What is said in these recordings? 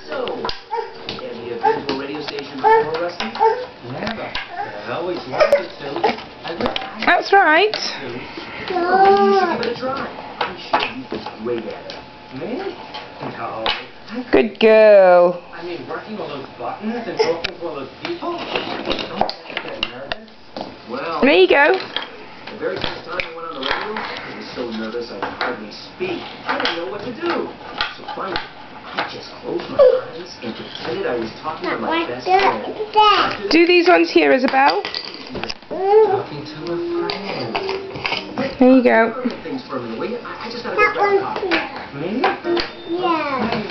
So, have you been to a radio station before, Rusty? Never. I always wanted to. That's right. Oh, you should give it a try. I'm sure you could way better. Me? No. Good girl. I mean, working all those buttons and talking to all those people? Don't get nervous. Well, There you go. the very first time I went on the radio, I was so nervous I could hardly speak. I didn't know what to do. So finally, I just closed my eyes and pretended I was talking to my best friend. Do these ones here, Isabel. Talking to a friend. There you go. Things for a minute, will you? I just gotta go grab a coffee. Me? Yeah.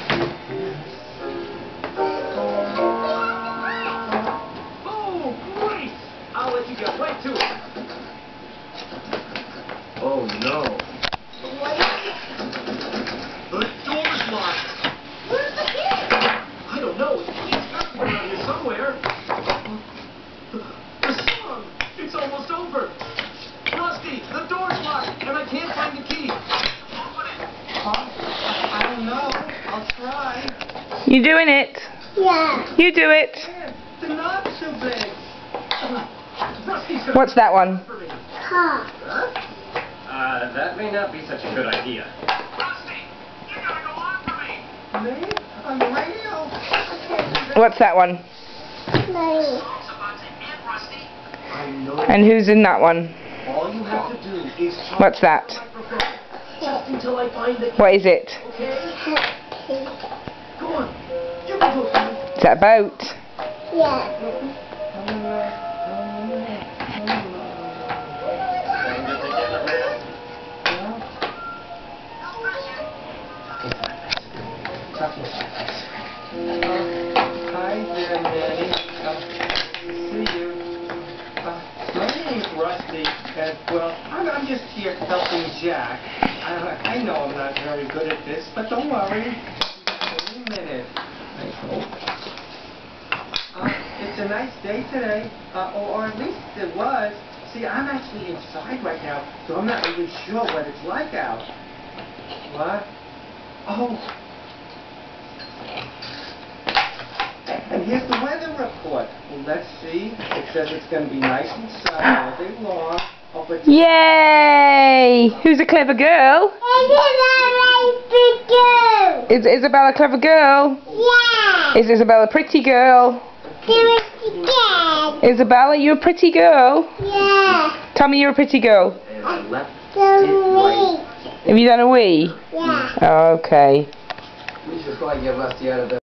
Oh, great! I'll let you get right to it. Oh, no. The door's locked. Where's the kid? I don't know. It's got to be around here somewhere. The song. It's almost over. Rusty, the door's locked, and I can't find the key. Open it. Huh? I don't know. I'll try. You doing it? Yeah. You do it. The knob's too big. Rusty's gonna... What's that one? Car. Huh? That may not be such a good idea. Rusty, you gotta go on for me. Me? On the radio? I can't do that. What's that one? Money. Song's about to end, Rusty. I know. And who's in that one? All you have to do is talk What's that? to the microphone just until I find the key. What is it? Okay? Go on. You can do it for me. Is that a boat? Yeah. Hi there, Manny. See you. My name's Rusty, and well, I'm just here helping Jack. I know I'm not very good at this, but don't worry. Wait a minute. I hope. It's a nice day today, or at least it was. See, I'm actually inside right now, so I'm not really sure what it's like out. What? Oh. And here's the weather report. Well, let's see. It says it's going to be nice and sunny all day long. Oh, but Yay! Who's a clever girl? Is Isabel a clever girl? Yeah. Is Isabel a pretty girl? Isabel, are you a pretty girl? Yeah. Tell me you're a pretty girl. and I left The Have you done a wee? Yeah. Oh, okay. We should probably get Rusty out of bed.